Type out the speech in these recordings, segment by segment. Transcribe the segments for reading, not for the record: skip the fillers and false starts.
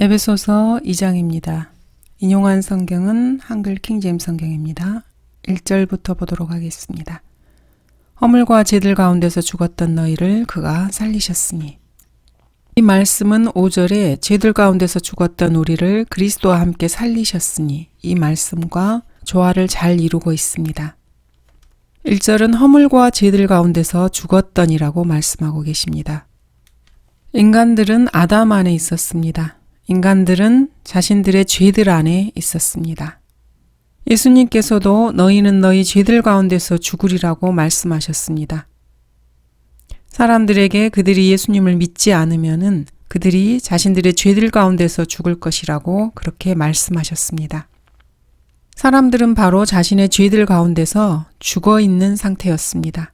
에베소서 2장입니다. 인용한 성경은 한글 킹제임스 성경입니다. 1절부터 보도록 하겠습니다. 허물과 죄들 가운데서 죽었던 너희를 그가 살리셨으니. 이 말씀은 5절에 죄들 가운데서 죽었던 우리를 그리스도와 함께 살리셨으니 이 말씀과 조화를 잘 이루고 있습니다. 1절은 허물과 죄들 가운데서 죽었던이라고 말씀하고 계십니다. 인간들은 아담 안에 있었습니다. 인간들은 자신들의 죄들 안에 있었습니다. 예수님께서도 너희는 너희 죄들 가운데서 죽으리라고 말씀하셨습니다. 사람들에게 그들이 예수님을 믿지 않으면은 그들이 자신들의 죄들 가운데서 죽을 것이라고 그렇게 말씀하셨습니다. 사람들은 바로 자신의 죄들 가운데서 죽어 있는 상태였습니다.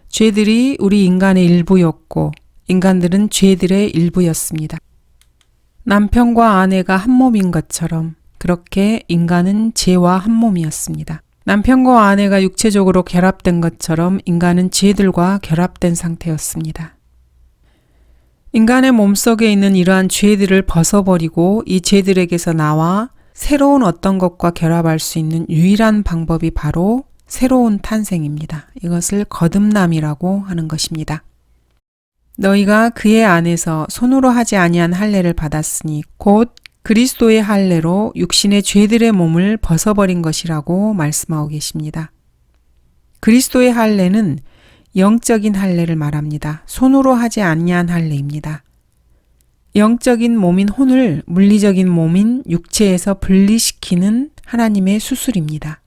죄들이 우리 인간의 일부였고 인간들은 죄들의 일부였습니다. 남편과 아내가 한 몸인 것처럼 그렇게 인간은 죄와 한 몸이었습니다. 남편과 아내가 육체적으로 결합된 것처럼 인간은 죄들과 결합된 상태였습니다. 인간의 몸속에 있는 이러한 죄들을 벗어버리고 이 죄들에게서 나와 새로운 어떤 것과 결합할 수 있는 유일한 방법이 바로 새로운 탄생입니다. 이것을 거듭남이라고 하는 것입니다. 너희가 그의 안에서 손으로 하지 아니한 할례를 받았으니 곧 그리스도의 할례로 육신의 죄들의 몸을 벗어버린 것이라고 말씀하고 계십니다. 그리스도의 할례는 영적인 할례를 말합니다. 손으로 하지 아니한 할례입니다. 영적인 몸인 혼을 물리적인 몸인 육체에서 분리시키는 하나님의 수술입니다.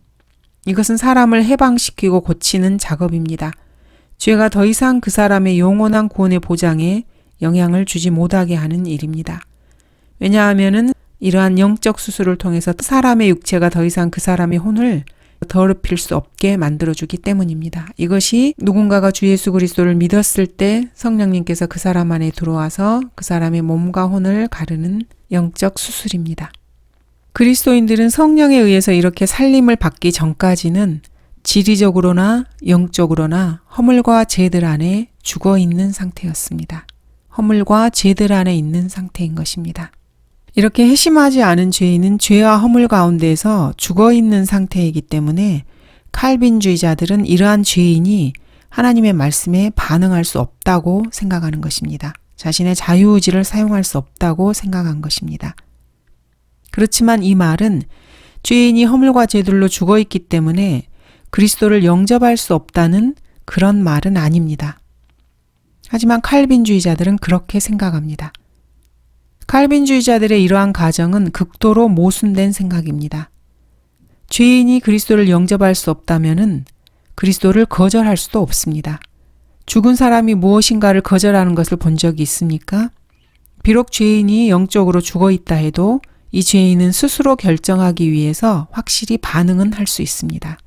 이것은 사람을 해방시키고 고치는 작업입니다. 죄가 더 이상 그 사람의 영원한 구원의 보장에 영향을 주지 못하게 하는 일입니다. 왜냐하면은 이러한 영적 수술을 통해서 사람의 육체가 더 이상 그 사람의 혼을 더럽힐 수 없게 만들어주기 때문입니다. 이것이 누군가가 주 예수 그리스도를 믿었을 때 성령님께서 그 사람 안에 들어와서 그 사람의 몸과 혼을 가르는 영적 수술입니다. 그리스도인들은 성령에 의해서 이렇게 살림을 받기 전까지는 지리적으로나 영적으로나 허물과 죄들 안에 죽어 있는 상태였습니다. 허물과 죄들 안에 있는 상태인 것입니다. 이렇게 회심하지 않은 죄인은 죄와 허물 가운데에서 죽어 있는 상태이기 때문에 칼빈주의자들은 이러한 죄인이 하나님의 말씀에 반응할 수 없다고 생각하는 것입니다. 자신의 자유의지를 사용할 수 없다고 생각한 것입니다. 그렇지만 이 말은 죄인이 허물과 죄들로 죽어 있기 때문에 그리스도를 영접할 수 없다는 그런 말은 아닙니다. 하지만 칼빈주의자들은 그렇게 생각합니다. 칼빈주의자들의 이러한 가정은 극도로 모순된 생각입니다. 죄인이 그리스도를 영접할 수 없다면은 그리스도를 거절할 수도 없습니다. 죽은 사람이 무엇인가를 거절하는 것을 본 적이 있습니까? 비록 죄인이 영적으로 죽어 있다 해도 이 죄인은 스스로 결정하기 위해서 확실히 반응은 할 수 있습니다.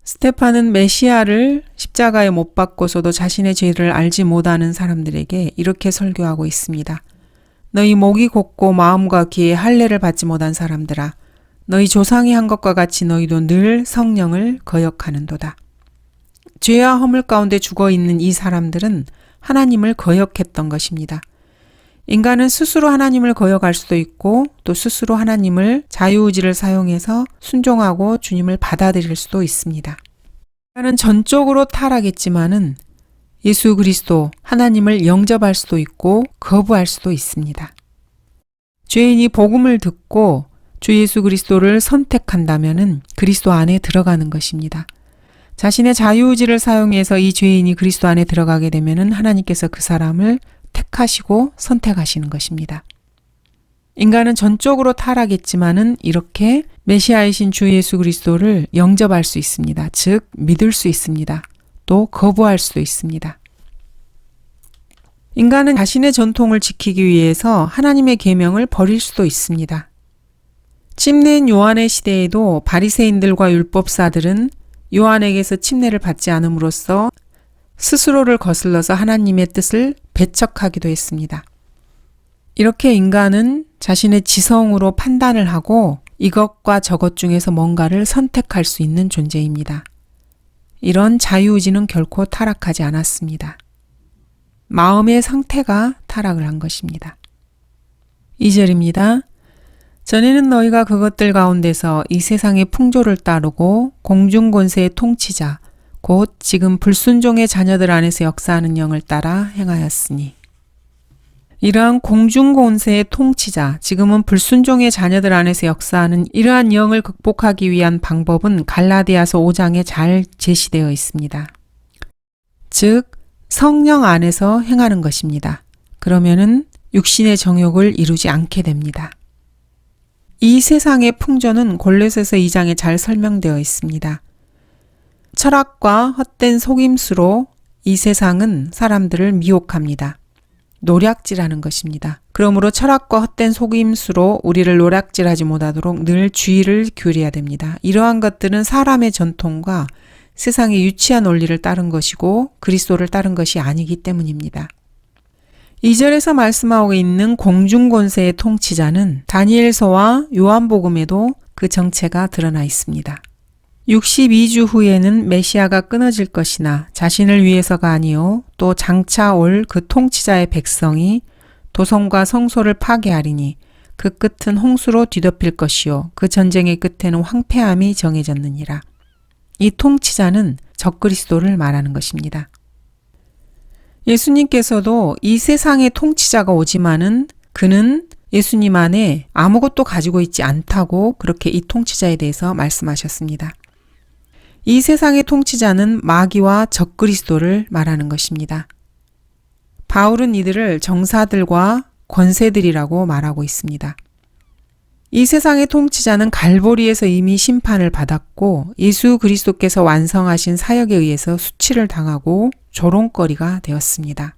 스테판은 메시아를 십자가에 못 박고서도 자신의 죄를 알지 못하는 사람들에게 이렇게 설교하고 있습니다. 너희 목이 곧고 마음과 귀에 할례를 받지 못한 사람들아, 너희 조상이 한 것과 같이 너희도 늘 성령을 거역하는도다. 죄와 허물 가운데 죽어있는 이 사람들은 하나님을 거역했던 것입니다. 인간은 스스로 하나님을 거역할 수도 있고 또 스스로 하나님을 자유의지를 사용해서 순종하고 주님을 받아들일 수도 있습니다. 인간은 전적으로 타락했지만은 예수 그리스도 하나님을 영접할 수도 있고 거부할 수도 있습니다. 죄인이 복음을 듣고 주 예수 그리스도를 선택한다면은 그리스도 안에 들어가는 것입니다. 자신의 자유의지를 사용해서 이 죄인이 그리스도 안에 들어가게 되면은 하나님께서 그 사람을 택하시고 선택하시는 것입니다. 인간은 전적으로 타락했지만은 이렇게 메시아이신 주 예수 그리스도를 영접할 수 있습니다. 즉 믿을 수 있습니다. 또 거부할 수도 있습니다. 인간은 자신의 전통을 지키기 위해서 하나님의 계명을 버릴 수도 있습니다. 침례인 요한의 시대에도 바리새인들과 율법사들은 요한에게서 침례를 받지 않음으로써 스스로를 거슬러서 하나님의 뜻을 배척하기도 했습니다. 이렇게 인간은 자신의 지성으로 판단을 하고 이것과 저것 중에서 뭔가를 선택할 수 있는 존재입니다. 이런 자유의지는 결코 타락하지 않았습니다. 마음의 상태가 타락을 한 것입니다. 2절입니다. 전에는 너희가 그것들 가운데서 이 세상의 풍조를 따르고 공중권세의 통치자 곧 지금 불순종의 자녀들 안에서 역사하는 영을 따라 행하였으니. 이러한 공중권세의 통치자, 지금은 불순종의 자녀들 안에서 역사하는 이러한 영을 극복하기 위한 방법은 갈라디아서 5장에 잘 제시되어 있습니다. 즉 성령 안에서 행하는 것입니다. 그러면은 육신의 정욕을 이루지 않게 됩니다. 이 세상의 풍조는 골로새서 2장에 잘 설명되어 있습니다. 철학과 헛된 속임수로 이 세상은 사람들을 미혹합니다. 노략질하는 것입니다. 그러므로 철학과 헛된 속임수로 우리를 노략질하지 못하도록 늘 주의를 기울여야 됩니다. 이러한 것들은 사람의 전통과 세상의 유치한 원리를 따른 것이고 그리스도를 따른 것이 아니기 때문입니다. 2절에서 말씀하고 있는 공중권세의 통치자는 다니엘서와 요한복음에도 그 정체가 드러나 있습니다. 62주 후에는 메시아가 끊어질 것이나 자신을 위해서가 아니요 또 장차 올 그 통치자의 백성이 도성과 성소를 파괴하리니 그 끝은 홍수로 뒤덮일 것이요 그 전쟁의 끝에는 황폐함이 정해졌느니라. 이 통치자는 적그리스도를 말하는 것입니다. 예수님께서도 이 세상의 통치자가 오지만은 그는 예수님 안에 아무것도 가지고 있지 않다고 그렇게 이 통치자에 대해서 말씀하셨습니다. 이 세상의 통치자는 마귀와 적그리스도를 말하는 것입니다. 바울은 이들을 정사들과 권세들이라고 말하고 있습니다. 이 세상의 통치자는 갈보리에서 이미 심판을 받았고 예수 그리스도께서 완성하신 사역에 의해서 수치를 당하고 조롱거리가 되었습니다.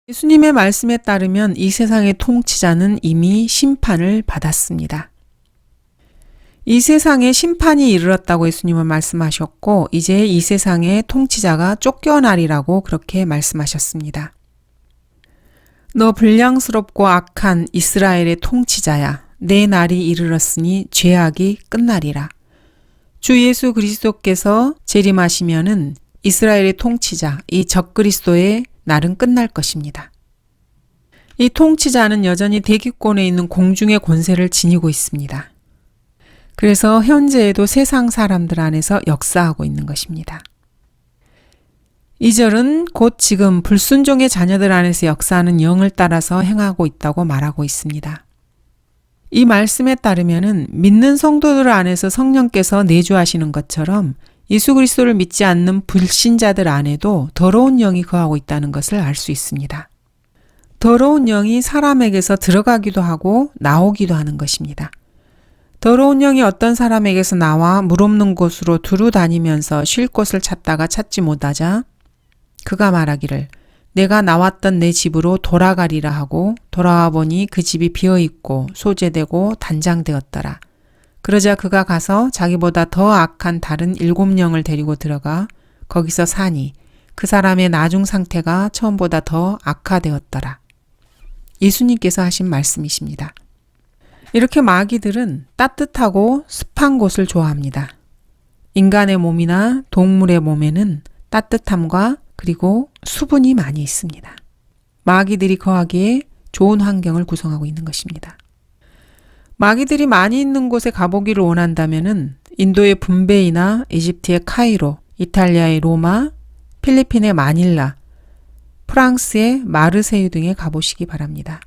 예수님의 말씀에 따르면 이 세상의 통치자는 이미 심판을 받았습니다. 이 세상에 심판이 이르렀다고 예수님은 말씀하셨고 이제 이 세상의 통치자가 쫓겨나리라고 그렇게 말씀하셨습니다. 너 불량스럽고 악한 이스라엘의 통치자야. 내 날이 이르렀으니 죄악이 끝나리라. 주 예수 그리스도께서 재림하시면은 이스라엘의 통치자, 이 적그리스도의 날은 끝날 것입니다. 이 통치자는 여전히 대기권에 있는 공중의 권세를 지니고 있습니다. 그래서 현재에도 세상 사람들 안에서 역사하고 있는 것입니다. 2절은 곧 지금 불순종의 자녀들 안에서 역사하는 영을 따라서 행하고 있다고 말하고 있습니다. 이 말씀에 따르면은 믿는 성도들 안에서 성령께서 내주하시는 것처럼 예수 그리스도를 믿지 않는 불신자들 안에도 더러운 영이 거하고 있다는 것을 알 수 있습니다. 더러운 영이 사람에게서 들어가기도 하고 나오기도 하는 것입니다. 더러운 영이 어떤 사람에게서 나와 물 없는 곳으로 두루 다니면서 쉴 곳을 찾다가 찾지 못하자 그가 말하기를 내가 나왔던 내 집으로 돌아가리라 하고 돌아와 보니 그 집이 비어있고 소재되고 단장되었더라. 그러자 그가 가서 자기보다 더 악한 다른 7영을 데리고 들어가 거기서 사니 그 사람의 나중 상태가 처음보다 더 악화되었더라. 예수님께서 하신 말씀이십니다. 이렇게 마귀들은 따뜻하고 습한 곳을 좋아합니다. 인간의 몸이나 동물의 몸에는 따뜻함과 그리고 수분이 많이 있습니다. 마귀들이 거하기에 좋은 환경을 구성하고 있는 것입니다. 마귀들이 많이 있는 곳에 가보기를 원한다면은 인도의 분베이나 이집트의 카이로, 이탈리아의 로마, 필리핀의 마닐라, 프랑스의 마르세유 등에 가보시기 바랍니다.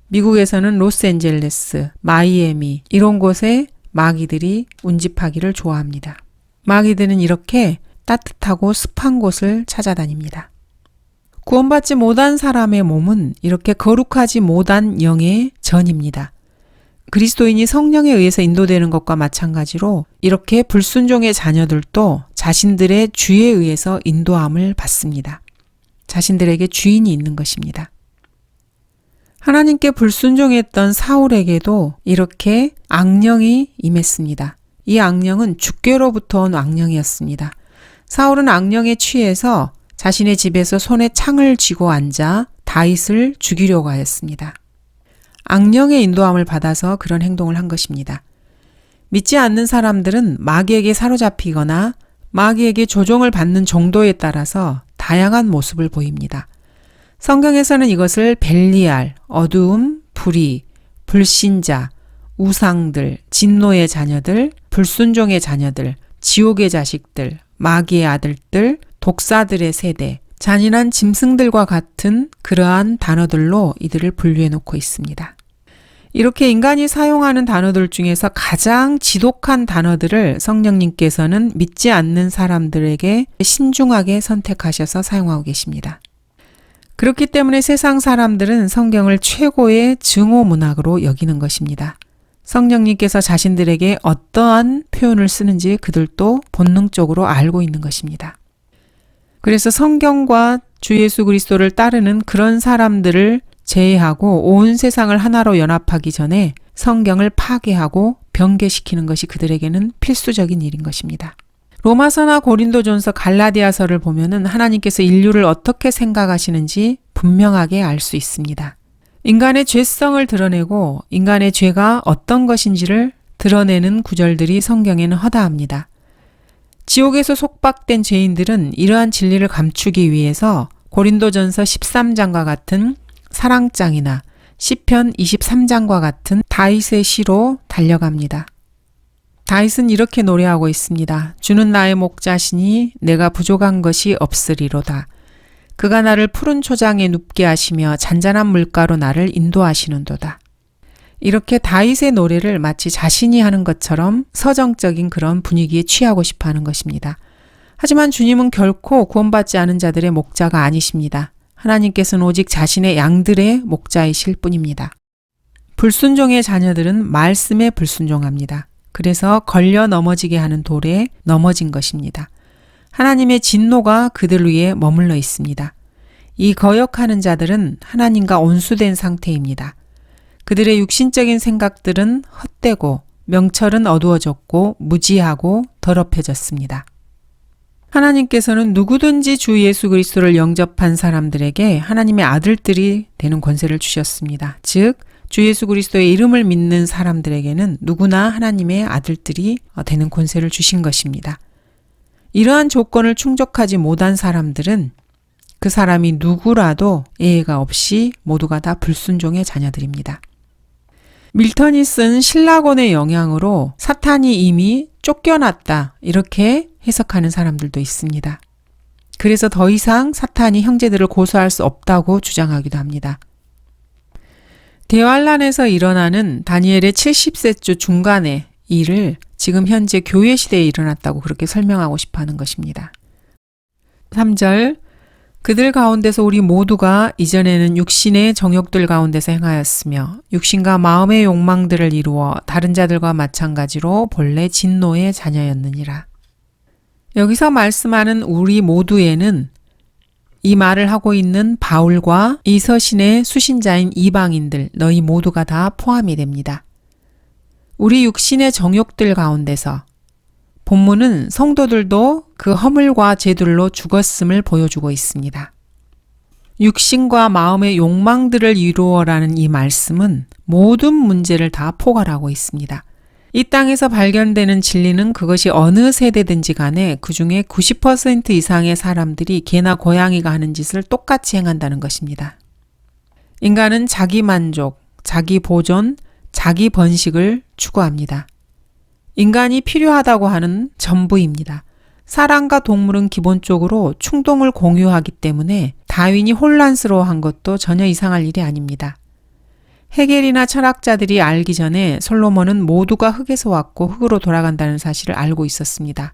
미국에서는 로스앤젤레스, 마이애미 이런 곳에 마귀들이 운집하기를 좋아합니다. 마귀들은 이렇게 따뜻하고 습한 곳을 찾아다닙니다. 구원받지 못한 사람의 몸은 이렇게 거룩하지 못한 영의 전입니다. 그리스도인이 성령에 의해서 인도되는 것과 마찬가지로 이렇게 불순종의 자녀들도 자신들의 주에 의해서 인도함을 받습니다. 자신들에게 주인이 있는 것입니다. 하나님께 불순종했던 사울에게도 이렇게 악령이 임했습니다. 이 악령은 주께로부터 온 악령이었습니다. 사울은 악령에 취해서 자신의 집에서 손에 창을 쥐고 앉아 다윗을 죽이려고 하였습니다. 악령의 인도함을 받아서 그런 행동을 한 것입니다. 믿지 않는 사람들은 마귀에게 사로잡히거나 마귀에게 조종을 받는 정도에 따라서 다양한 모습을 보입니다. 성경에서는 이것을 벨리알, 어두움, 불의, 불신자, 우상들, 진노의 자녀들, 불순종의 자녀들, 지옥의 자식들, 마귀의 아들들, 독사들의 세대, 잔인한 짐승들과 같은 그러한 단어들로 이들을 분류해 놓고 있습니다. 이렇게 인간이 사용하는 단어들 중에서 가장 지독한 단어들을 성령님께서는 믿지 않는 사람들에게 신중하게 선택하셔서 사용하고 계십니다. 그렇기 때문에 세상 사람들은 성경을 최고의 증오 문학으로 여기는 것입니다. 성령님께서 자신들에게 어떠한 표현을 쓰는지 그들도 본능적으로 알고 있는 것입니다. 그래서 성경과 주 예수 그리스도를 따르는 그런 사람들을 제외하고 온 세상을 하나로 연합하기 전에 성경을 파괴하고 변개시키는 것이 그들에게는 필수적인 일인 것입니다. 로마서나 고린도전서, 갈라디아서를 보면은 하나님께서 인류를 어떻게 생각하시는지 분명하게 알 수 있습니다. 인간의 죄성을 드러내고 인간의 죄가 어떤 것인지를 드러내는 구절들이 성경에는 허다합니다. 지옥에서 속박된 죄인들은 이러한 진리를 감추기 위해서 고린도전서 13장과 같은 사랑장이나 시편 23장과 같은 다윗의 시로 달려갑니다. 다윗은 이렇게 노래하고 있습니다. 주는 나의 목자시니 내가 부족한 것이 없으리로다. 그가 나를 푸른 초장에 눕게 하시며 잔잔한 물가로 나를 인도하시는도다. 이렇게 다윗의 노래를 마치 자신이 하는 것처럼 서정적인 그런 분위기에 취하고 싶어 하는 것입니다. 하지만 주님은 결코 구원받지 않은 자들의 목자가 아니십니다. 하나님께서는 오직 자신의 양들의 목자이실 뿐입니다. 불순종의 자녀들은 말씀에 불순종합니다. 그래서 걸려 넘어지게 하는 돌에 넘어진 것입니다. 하나님의 진노가 그들 위에 머물러 있습니다. 이 거역하는 자들은 하나님과 온수된 상태입니다. 그들의 육신적인 생각들은 헛되고 명철은 어두워졌고 무지하고 더럽혀졌습니다. 하나님께서는 누구든지 주 예수 그리스도를 영접한 사람들에게 하나님의 아들들이 되는 권세를 주셨습니다. 즉, 주 예수 그리스도의 이름을 믿는 사람들에게는 누구나 하나님의 아들들이 되는 권세를 주신 것입니다. 이러한 조건을 충족하지 못한 사람들은 그 사람이 누구라도 예외가 없이 모두가 다 불순종의 자녀들입니다. 밀턴이 쓴 신라곤의 영향으로 사탄이 이미 쫓겨났다 이렇게 해석하는 사람들도 있습니다. 그래서 더 이상 사탄이 형제들을 고소할 수 없다고 주장하기도 합니다. 대환란에서 일어나는 다니엘의 70세 주 중간의 일을 지금 현재 교회 시대에 일어났다고 그렇게 설명하고 싶어 하는 것입니다. 3절 그들 가운데서 우리 모두가 이전에는 육신의 정욕들 가운데서 행하였으며 육신과 마음의 욕망들을 이루어 다른 자들과 마찬가지로 본래 진노의 자녀였느니라. 여기서 말씀하는 우리 모두에는 이 말을 하고 있는 바울과 이 서신의 수신자인 이방인들 너희 모두가 다 포함이 됩니다. 우리 육신의 정욕들 가운데서 본문은 성도들도 그 허물과 죄들로 죽었음을 보여주고 있습니다. 육신과 마음의 욕망들을 이루어라는 이 말씀은 모든 문제를 다 포괄하고 있습니다. 이 땅에서 발견되는 진리는 그것이 어느 세대든지 간에 그 중에 90% 이상의 사람들이 개나 고양이가 하는 짓을 똑같이 행한다는 것입니다. 인간은 자기 만족, 자기 보존, 자기 번식을 추구합니다. 인간이 필요하다고 하는 전부입니다. 사람과 동물은 기본적으로 충동을 공유하기 때문에 다윈이 혼란스러워한 것도 전혀 이상할 일이 아닙니다. 헤겔이나 철학자들이 알기 전에 솔로몬은 모두가 흙에서 왔고 흙으로 돌아간다는 사실을 알고 있었습니다.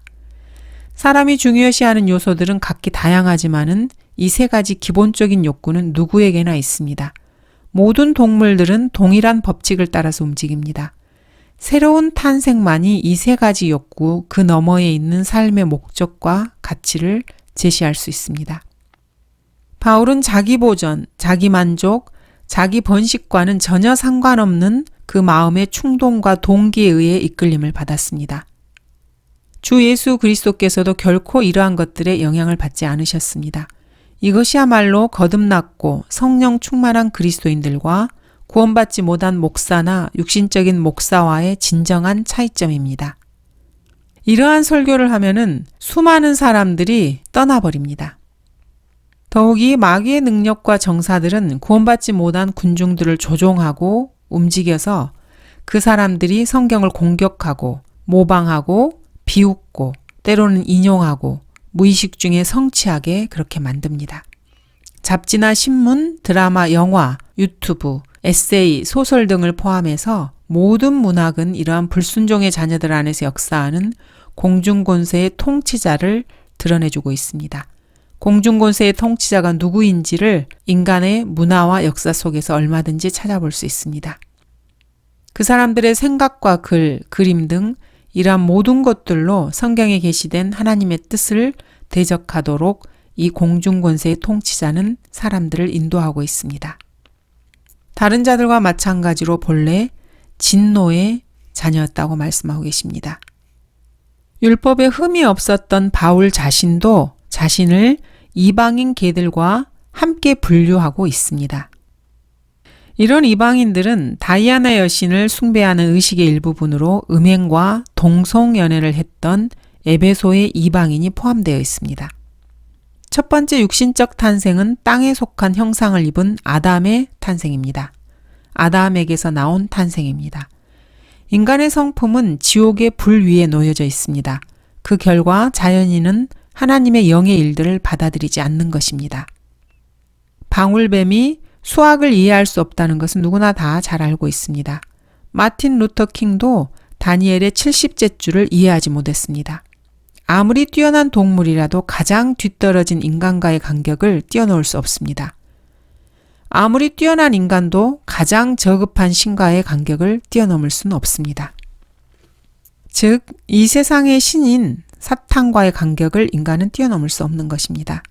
사람이 중요시하는 요소들은 각기 다양하지만은 이 세 가지 기본적인 욕구는 누구에게나 있습니다. 모든 동물들은 동일한 법칙을 따라서 움직입니다. 새로운 탄생만이 이 세 가지 욕구 그 너머에 있는 삶의 목적과 가치를 제시할 수 있습니다. 바울은 자기 보전, 자기 만족, 자기 번식과는 전혀 상관없는 그 마음의 충동과 동기에 의해 이끌림을 받았습니다. 주 예수 그리스도께서도 결코 이러한 것들에 영향을 받지 않으셨습니다. 이것이야말로 거듭났고 성령 충만한 그리스도인들과 구원받지 못한 목사나 육신적인 목사와의 진정한 차이점입니다. 이러한 설교를 하면은 수많은 사람들이 떠나버립니다. 더욱이 마귀의 능력과 정사들은 구원받지 못한 군중들을 조종하고 움직여서 그 사람들이 성경을 공격하고 모방하고 비웃고 때로는 인용하고 무의식 중에 성취하게 그렇게 만듭니다. 잡지나 신문, 드라마, 영화, 유튜브, 에세이, 소설 등을 포함해서 모든 문학은 이러한 불순종의 자녀들 안에서 역사하는 공중권세의 통치자를 드러내주고 있습니다. 공중권세의 통치자가 누구인지를 인간의 문화와 역사 속에서 얼마든지 찾아볼 수 있습니다. 그 사람들의 생각과 글, 그림 등 이러한 모든 것들로 성경에 계시된 하나님의 뜻을 대적하도록 이 공중권세의 통치자는 사람들을 인도하고 있습니다. 다른 자들과 마찬가지로 본래 진노의 자녀였다고 말씀하고 계십니다. 율법에 흠이 없었던 바울 자신도 자신을 이방인 개들과 함께 분류하고 있습니다. 이런 이방인들은 다이아나 여신을 숭배하는 의식의 일부분으로 음행과 동성연애를 했던 에베소의 이방인이 포함되어 있습니다. 첫 번째 육신적 탄생은 땅에 속한 형상을 입은 아담의 탄생입니다. 아담에게서 나온 탄생입니다. 인간의 성품은 지옥의 불 위에 놓여져 있습니다. 그 결과 자연인은 하나님의 영의 일들을 받아들이지 않는 것입니다. 방울뱀이 수학을 이해할 수 없다는 것은 누구나 다 잘 알고 있습니다. 마틴 루터 킹도 다니엘의 70제줄을 이해하지 못했습니다. 아무리 뛰어난 동물이라도 가장 뒤떨어진 인간과의 간격을 뛰어넘을 수 없습니다. 아무리 뛰어난 인간도 가장 저급한 신과의 간격을 뛰어넘을 수는 없습니다. 즉, 이 세상의 신인 사탄과의 간격을 인간은 뛰어넘을 수 없는 것입니다.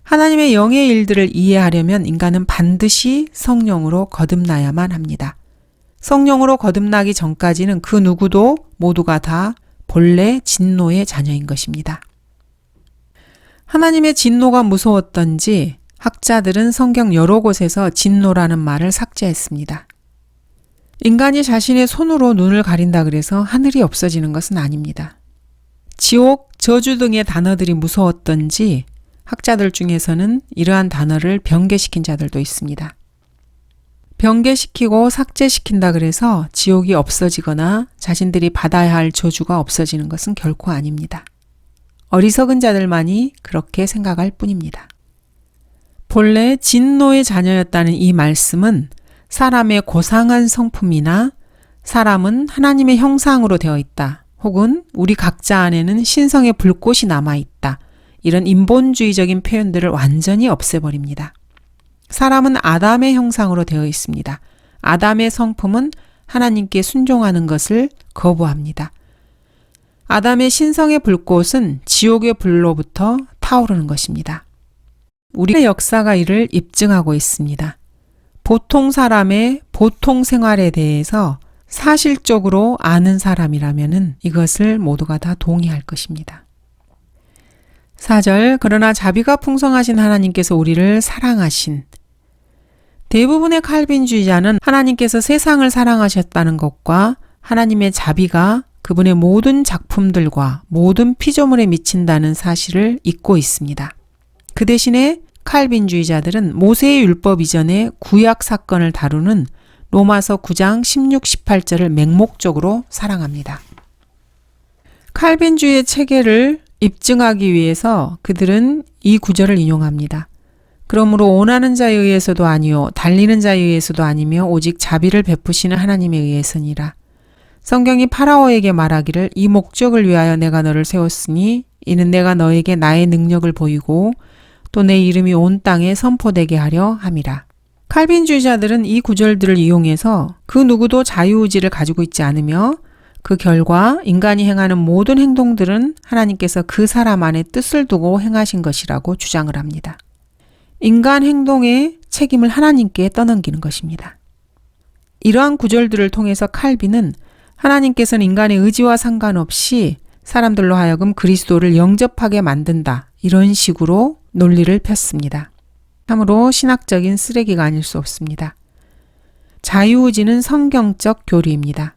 하나님의 영의 일들을 이해하려면 인간은 반드시 성령으로 거듭나야만 합니다. 성령으로 거듭나기 전까지는 그 누구도 모두가 다 본래 진노의 자녀인 것입니다. 하나님의 진노가 무서웠던지 학자들은 성경 여러 곳에서 진노라는 말을 삭제했습니다. 인간이 자신의 손으로 눈을 가린다 그래서 하늘이 없어지는 것은 아닙니다. 지옥, 저주 등의 단어들이 무서웠던지 학자들 중에서는 이러한 단어를 변개시킨 자들도 있습니다. 변개시키고 삭제시킨다 그래서 지옥이 없어지거나 자신들이 받아야 할 저주가 없어지는 것은 결코 아닙니다. 어리석은 자들만이 그렇게 생각할 뿐입니다. 본래 진노의 자녀였다는 이 말씀은 사람의 고상한 성품이나 사람은 하나님의 형상으로 되어 있다, 혹은 우리 각자 안에는 신성의 불꽃이 남아있다, 이런 인본주의적인 표현들을 완전히 없애버립니다. 사람은 아담의 형상으로 되어 있습니다. 아담의 성품은 하나님께 순종하는 것을 거부합니다. 아담의 신성의 불꽃은 지옥의 불로부터 타오르는 것입니다. 우리의 역사가 이를 입증하고 있습니다. 보통 사람의 보통 생활에 대해서 사실적으로 아는 사람이라면 이것을 모두가 다 동의할 것입니다. 4절, 그러나 자비가 풍성하신 하나님께서 우리를 사랑하신. 대부분의 칼빈주의자는 하나님께서 세상을 사랑하셨다는 것과 하나님의 자비가 그분의 모든 작품들과 모든 피조물에 미친다는 사실을 잊고 있습니다. 그 대신에 칼빈주의자들은 모세의 율법 이전의 구약 사건을 다루는 로마서 9장 16, 18절을 맹목적으로 사랑합니다. 칼빈주의의 체계를 입증하기 위해서 그들은 이 구절을 인용합니다. 그러므로 원하는 자에 의해서도 아니요 달리는 자에 의해서도 아니며 오직 자비를 베푸시는 하나님에 의해서니라. 성경이 파라오에게 말하기를 이 목적을 위하여 내가 너를 세웠으니 이는 내가 너에게 나의 능력을 보이고 또 내 이름이 온 땅에 선포되게 하려 함이라. 칼빈주의자들은 이 구절들을 이용해서 그 누구도 자유의지를 가지고 있지 않으며 그 결과 인간이 행하는 모든 행동들은 하나님께서 그 사람 안에 뜻을 두고 행하신 것이라고 주장을 합니다. 인간 행동의 책임을 하나님께 떠넘기는 것입니다. 이러한 구절들을 통해서 칼빈은 하나님께서는 인간의 의지와 상관없이 사람들로 하여금 그리스도를 영접하게 만든다, 이런 식으로 논리를 폈습니다. 참으로 신학적인 쓰레기가 아닐 수 없습니다. 자유의지는 성경적 교리입니다.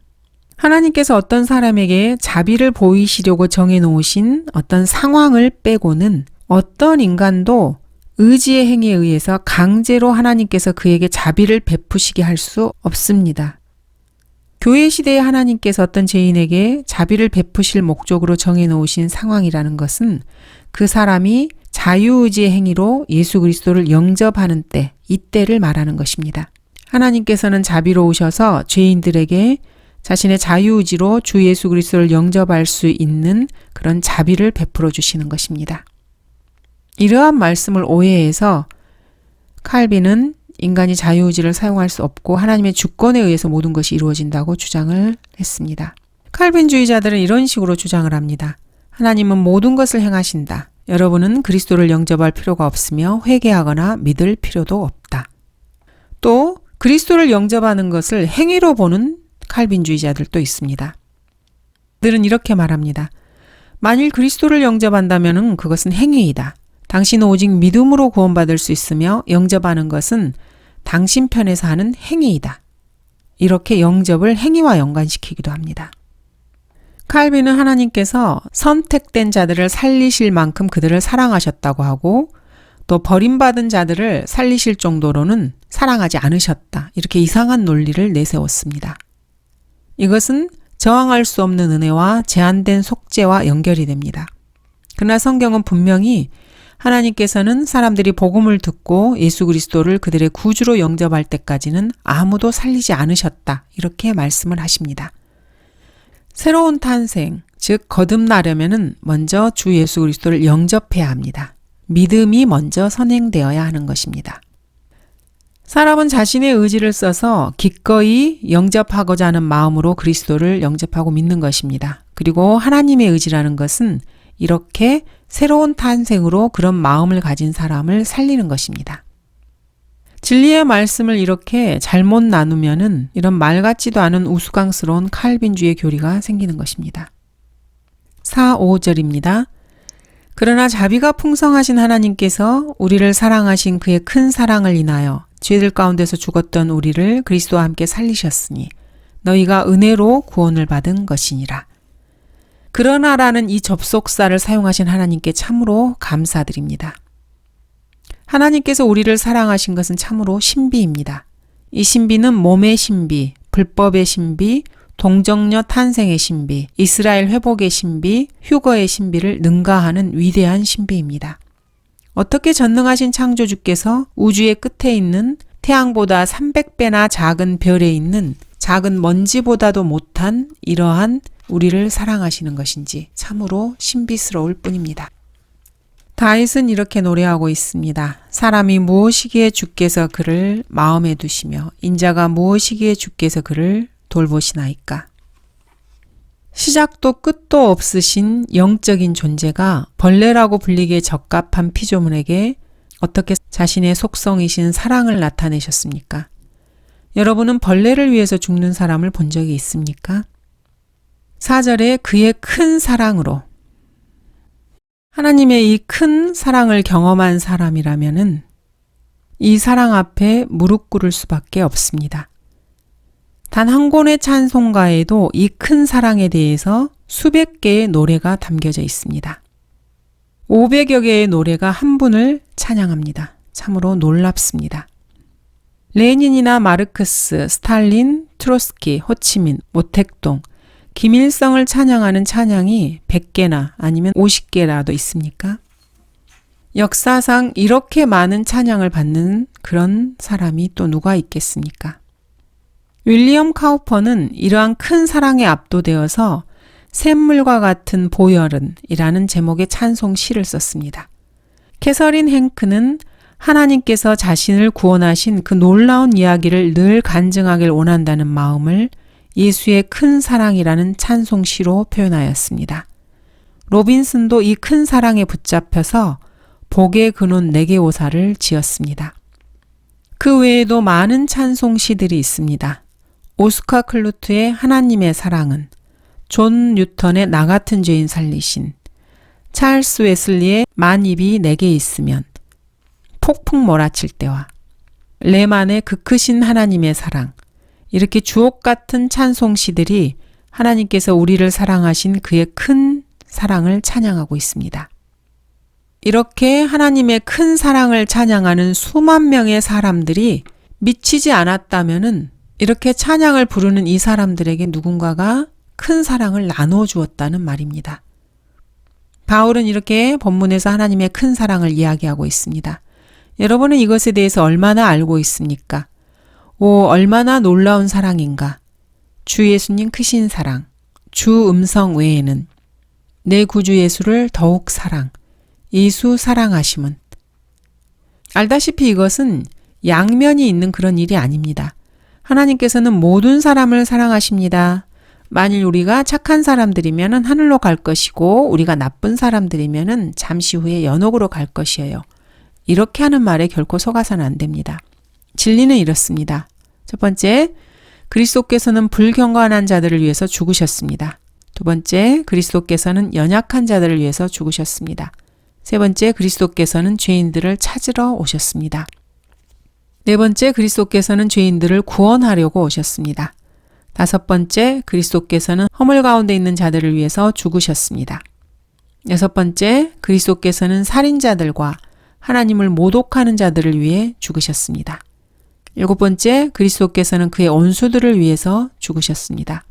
하나님께서 어떤 사람에게 자비를 보이시려고 정해놓으신 어떤 상황을 빼고는 어떤 인간도 의지의 행위에 의해서 강제로 하나님께서 그에게 자비를 베푸시게 할 수 없습니다. 교회 시대에 하나님께서 어떤 죄인에게 자비를 베푸실 목적으로 정해놓으신 상황이라는 것은 그 사람이 자유의지의 행위로 예수 그리스도를 영접하는 때, 이때를 말하는 것입니다. 하나님께서는 자비로우셔서 죄인들에게 자신의 자유의지로 주 예수 그리스도를 영접할 수 있는 그런 자비를 베풀어 주시는 것입니다. 이러한 말씀을 오해해서 칼빈은 인간이 자유의지를 사용할 수 없고 하나님의 주권에 의해서 모든 것이 이루어진다고 주장을 했습니다. 칼빈주의자들은 이런 식으로 주장을 합니다. 하나님은 모든 것을 행하신다. 여러분은 그리스도를 영접할 필요가 없으며 회개하거나 믿을 필요도 없다. 또 그리스도를 영접하는 것을 행위로 보는 칼빈주의자들도 있습니다. 그들은 이렇게 말합니다. 만일 그리스도를 영접한다면 그것은 행위이다. 당신은 오직 믿음으로 구원받을 수 있으며 영접하는 것은 당신 편에서 하는 행위이다. 이렇게 영접을 행위와 연관시키기도 합니다. 칼빈은 하나님께서 선택된 자들을 살리실 만큼 그들을 사랑하셨다고 하고 또 버림받은 자들을 살리실 정도로는 사랑하지 않으셨다. 이렇게 이상한 논리를 내세웠습니다. 이것은 저항할 수 없는 은혜와 제한된 속죄와 연결이 됩니다. 그러나 성경은 분명히 하나님께서는 사람들이 복음을 듣고 예수 그리스도를 그들의 구주로 영접할 때까지는 아무도 살리지 않으셨다. 이렇게 말씀을 하십니다. 새로운 탄생, 즉 거듭나려면 먼저 주 예수 그리스도를 영접해야 합니다. 믿음이 먼저 선행되어야 하는 것입니다. 사람은 자신의 의지를 써서 기꺼이 영접하고자 하는 마음으로 그리스도를 영접하고 믿는 것입니다. 그리고 하나님의 의지라는 것은 이렇게 새로운 탄생으로 그런 마음을 가진 사람을 살리는 것입니다. 진리의 말씀을 이렇게 잘못 나누면은 이런 말 같지도 않은 우스꽝스러운 칼빈주의 교리가 생기는 것입니다. 4, 5절입니다. 그러나 자비가 풍성하신 하나님께서 우리를 사랑하신 그의 큰 사랑을 인하여 죄들 가운데서 죽었던 우리를 그리스도와 함께 살리셨으니 너희가 은혜로 구원을 받은 것이니라. 그러나라는 이 접속사를 사용하신 하나님께 참으로 감사드립니다. 하나님께서 우리를 사랑하신 것은 참으로 신비입니다. 이 신비는 몸의 신비, 불법의 신비, 동정녀 탄생의 신비, 이스라엘 회복의 신비, 휴거의 신비를 능가하는 위대한 신비입니다. 어떻게 전능하신 창조주께서 우주의 끝에 있는 태양보다 300배나 작은 별에 있는 작은 먼지보다도 못한 이러한 우리를 사랑하시는 것인지 참으로 신비스러울 뿐입니다. 다윗은 이렇게 노래하고 있습니다. 사람이 무엇이기에 주께서 그를 마음에 두시며 인자가 무엇이기에 주께서 그를 돌보시나이까. 시작도 끝도 없으신 영적인 존재가 벌레라고 불리기에 적합한 피조물에게 어떻게 자신의 속성이신 사랑을 나타내셨습니까? 여러분은 벌레를 위해서 죽는 사람을 본 적이 있습니까? 4절에 그의 큰 사랑으로 하나님의 이 큰 사랑을 경험한 사람이라면은 이 사랑 앞에 무릎 꿇을 수밖에 없습니다. 단 한 권의 찬송가에도 이 큰 사랑에 대해서 수백 개의 노래가 담겨져 있습니다. 500여 개의 노래가 한 분을 찬양합니다. 참으로 놀랍습니다. 레닌이나 마르크스, 스탈린, 트로스키, 호치민, 모택동, 김일성을 찬양하는 찬양이 100개나 아니면 50개라도 있습니까? 역사상 이렇게 많은 찬양을 받는 그런 사람이 또 누가 있겠습니까? 윌리엄 카우퍼는 이러한 큰 사랑에 압도되어서 샘물과 같은 보혈은 이라는 제목의 찬송 시를 썼습니다. 캐서린 행크는 하나님께서 자신을 구원하신 그 놀라운 이야기를 늘 간증하길 원한다는 마음을 예수의 큰 사랑이라는 찬송시로 표현하였습니다. 로빈슨도 이 큰 사랑에 붙잡혀서 복의 근원 4개 오사를 지었습니다. 그 외에도 많은 찬송시들이 있습니다. 오스카 클루트의 하나님의 사랑은, 존 뉴턴의 나 같은 죄인 살리신, 찰스 웨슬리의 만입이 내게 있으면, 폭풍 몰아칠 때와 레만의 그 크신 하나님의 사랑, 이렇게 주옥 같은 찬송시들이 하나님께서 우리를 사랑하신 그의 큰 사랑을 찬양하고 있습니다. 이렇게 하나님의 큰 사랑을 찬양하는 수만 명의 사람들이 미치지 않았다면은 이렇게 찬양을 부르는 이 사람들에게 누군가가 큰 사랑을 나눠 주었다는 말입니다. 바울은 이렇게 본문에서 하나님의 큰 사랑을 이야기하고 있습니다. 여러분은 이것에 대해서 얼마나 알고 있습니까? 오, 얼마나 놀라운 사랑인가? 주 예수님 크신 사랑, 주 음성 외에는 내 구주 예수를 더욱 사랑, 예수 사랑하심은. 알다시피 이것은 양면이 있는 그런 일이 아닙니다. 하나님께서는 모든 사람을 사랑하십니다. 만일 우리가 착한 사람들이면 하늘로 갈 것이고 우리가 나쁜 사람들이면 잠시 후에 연옥으로 갈 것이에요. 이렇게 하는 말에 결코 속아서는 안 됩니다. 진리는 이렇습니다. 첫 번째, 그리스도께서는 불경건한 자들을 위해서 죽으셨습니다. 두 번째, 그리스도께서는 연약한 자들을 위해서 죽으셨습니다. 세 번째, 그리스도께서는 죄인들을 찾으러 오셨습니다. 네 번째, 그리스도께서는 죄인들을 구원하려고 오셨습니다. 다섯 번째, 그리스도께서는 허물 가운데 있는 자들을 위해서 죽으셨습니다. 여섯 번째, 그리스도께서는 살인자들과 하나님을 모독하는 자들을 위해 죽으셨습니다. 일곱 번째, 그리스도께서는 그의 원수들을 위해서 죽으셨습니다.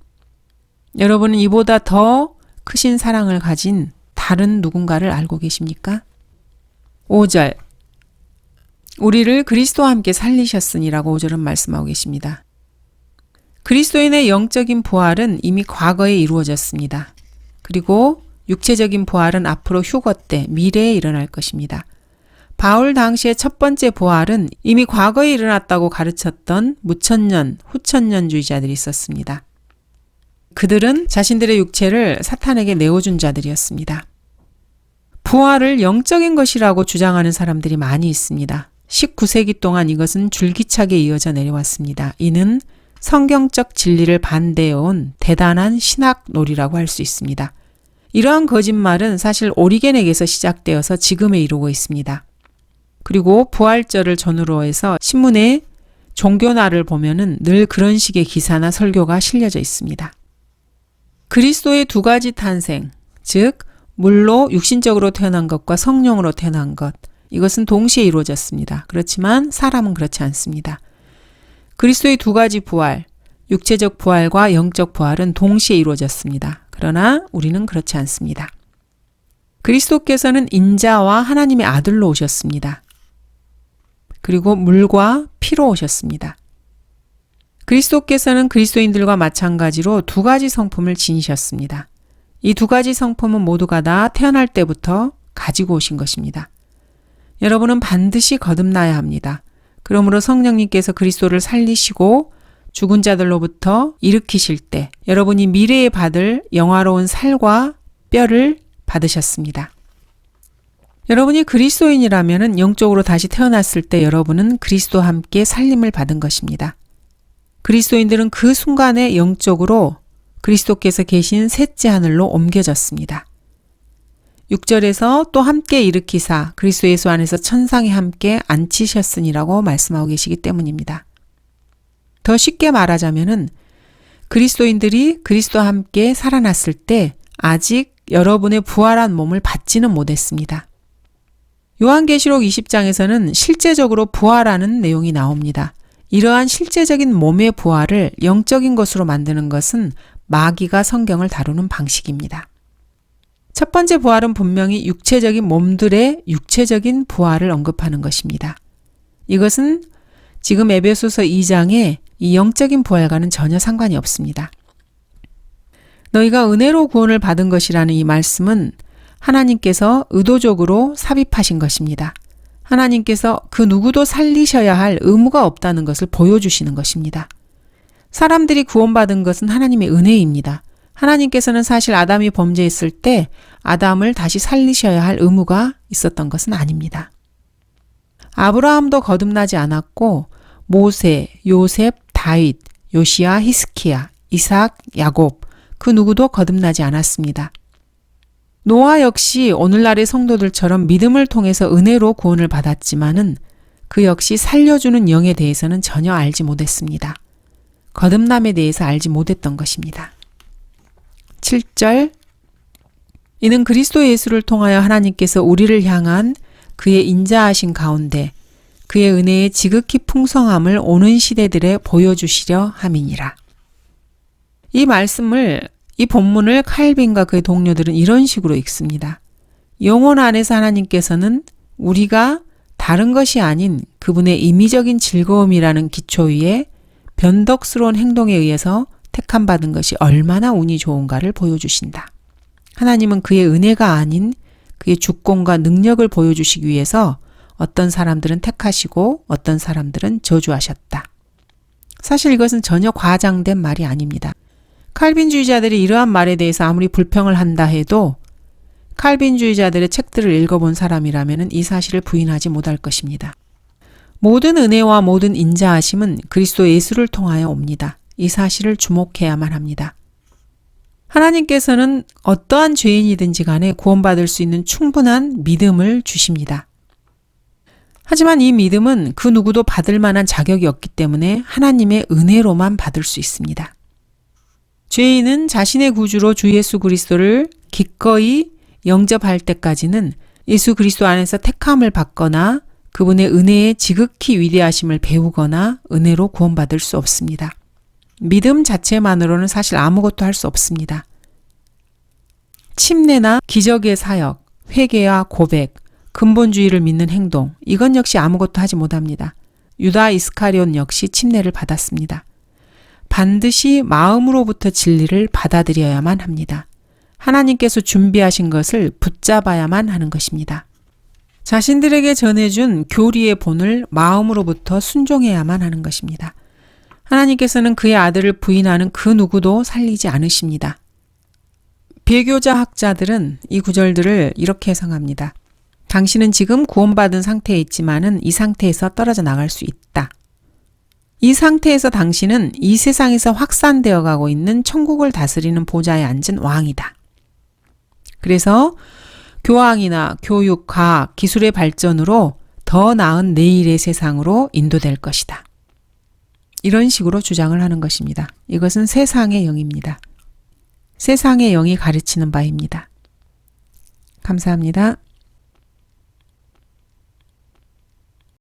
여러분은 이보다 더 크신 사랑을 가진 다른 누군가를 알고 계십니까? 5절, 우리를 그리스도와 함께 살리셨으니라고 5절은 말씀하고 계십니다. 그리스도인의 영적인 부활은 이미 과거에 이루어졌습니다. 그리고 육체적인 부활은 앞으로 휴거 때 미래에 일어날 것입니다. 바울 당시의 첫 번째 부활은 이미 과거에 일어났다고 가르쳤던 무천년, 후천년주의자들이 있었습니다. 그들은 자신들의 육체를 사탄에게 내어준 자들이었습니다. 부활을 영적인 것이라고 주장하는 사람들이 많이 있습니다. 19세기 동안 이것은 줄기차게 이어져 내려왔습니다. 이는 성경적 진리를 반대해온 대단한 신학놀이라고 할 수 있습니다. 이러한 거짓말은 사실 오리겐에게서 시작되어서 지금에 이르고 있습니다. 그리고 부활절을 전후로 해서 신문에 종교날을 보면은 늘 그런 식의 기사나 설교가 실려져 있습니다. 그리스도의 두 가지 탄생, 즉 물로 육신적으로 태어난 것과 성령으로 태어난 것, 이것은 동시에 이루어졌습니다. 그렇지만 사람은 그렇지 않습니다. 그리스도의 두 가지 부활, 육체적 부활과 영적 부활은 동시에 이루어졌습니다. 그러나 우리는 그렇지 않습니다. 그리스도께서는 인자와 하나님의 아들로 오셨습니다. 그리고 물과 피로 오셨습니다. 그리스도께서는 그리스도인들과 마찬가지로 두 가지 성품을 지니셨습니다. 이 두 가지 성품은 모두가 다 태어날 때부터 가지고 오신 것입니다. 여러분은 반드시 거듭나야 합니다. 그러므로 성령님께서 그리스도를 살리시고 죽은 자들로부터 일으키실 때 여러분이 미래에 받을 영화로운 살과 뼈를 받으셨습니다. 여러분이 그리스도인이라면 영적으로 다시 태어났을 때 여러분은 그리스도와 함께 살림을 받은 것입니다. 그리스도인들은 그 순간에 영적으로 그리스도께서 계신 셋째 하늘로 옮겨졌습니다. 6절에서 또 함께 일으키사 그리스도 예수 안에서 천상에 함께 앉히셨으니라고 말씀하고 계시기 때문입니다. 더 쉽게 말하자면은 그리스도인들이 그리스도와 함께 살아났을 때 아직 여러분의 부활한 몸을 받지는 못했습니다. 요한계시록 20장에서는 실제적으로 부활하는 내용이 나옵니다. 이러한 실제적인 몸의 부활을 영적인 것으로 만드는 것은 마귀가 성경을 다루는 방식입니다. 첫 번째 부활은 분명히 육체적인 몸들의 육체적인 부활을 언급하는 것입니다. 이것은 지금 에베소서 2장의 이 영적인 부활과는 전혀 상관이 없습니다. 너희가 은혜로 구원을 받은 것이라는 이 말씀은 하나님께서 의도적으로 삽입하신 것입니다. 하나님께서 그 누구도 살리셔야 할 의무가 없다는 것을 보여주시는 것입니다. 사람들이 구원받은 것은 하나님의 은혜입니다. 하나님께서는 사실 아담이 범죄했을 때 아담을 다시 살리셔야 할 의무가 있었던 것은 아닙니다. 아브라함도 거듭나지 않았고 모세, 요셉, 다윗, 요시야, 히스키야, 이삭, 야곱 그 누구도 거듭나지 않았습니다. 노아 역시 오늘날의 성도들처럼 믿음을 통해서 은혜로 구원을 받았지만은 그 역시 살려주는 영에 대해서는 전혀 알지 못했습니다. 거듭남에 대해서 알지 못했던 것입니다. 7절 이는 그리스도 예수를 통하여 하나님께서 우리를 향한 그의 인자하신 가운데 그의 은혜의 지극히 풍성함을 오는 시대들에 보여주시려 함이니라. 이 말씀을, 이 본문을 칼빈과 그의 동료들은 이런 식으로 읽습니다. 영혼 안에서 하나님께서는 우리가 다른 것이 아닌 그분의 임의적인 즐거움이라는 기초 위에 변덕스러운 행동에 의해서 택함받은 것이 얼마나 운이 좋은가를 보여주신다. 하나님은 그의 은혜가 아닌 그의 주권과 능력을 보여주시기 위해서 어떤 사람들은 택하시고 어떤 사람들은 저주하셨다. 사실 이것은 전혀 과장된 말이 아닙니다. 칼빈주의자들이 이러한 말에 대해서 아무리 불평을 한다 해도 칼빈주의자들의 책들을 읽어본 사람이라면 이 사실을 부인하지 못할 것입니다. 모든 은혜와 모든 인자하심은 그리스도 예수를 통하여 옵니다. 이 사실을 주목해야만 합니다. 하나님께서는 어떠한 죄인이든지 간에 구원받을 수 있는 충분한 믿음을 주십니다. 하지만 이 믿음은 그 누구도 받을 만한 자격이 없기 때문에 하나님의 은혜로만 받을 수 있습니다. 죄인은 자신의 구주로 주 예수 그리스도를 기꺼이 영접할 때까지는 예수 그리스도 안에서 택함을 받거나 그분의 은혜의 지극히 위대하심을 배우거나 은혜로 구원받을 수 없습니다. 믿음 자체만으로는 사실 아무것도 할 수 없습니다. 침례나 기적의 사역, 회개와 고백, 근본주의를 믿는 행동, 이건 역시 아무것도 하지 못합니다. 유다 이스카리온 역시 침례를 받았습니다. 반드시 마음으로부터 진리를 받아들여야만 합니다. 하나님께서 준비하신 것을 붙잡아야만 하는 것입니다. 자신들에게 전해준 교리의 본을 마음으로부터 순종해야만 하는 것입니다. 하나님께서는 그의 아들을 부인하는 그 누구도 살리지 않으십니다. 배교자 학자들은 이 구절들을 이렇게 해석합니다. 당신은 지금 구원받은 상태에 있지만은 이 상태에서 떨어져 나갈 수 있다. 이 상태에서 당신은 이 세상에서 확산되어 가고 있는 천국을 다스리는 보좌에 앉은 왕이다. 그래서 교황이나 교육, 과학, 기술의 발전으로 더 나은 내일의 세상으로 인도될 것이다. 이런 식으로 주장을 하는 것입니다. 이것은 세상의 영입니다. 세상의 영이 가르치는 바입니다. 감사합니다.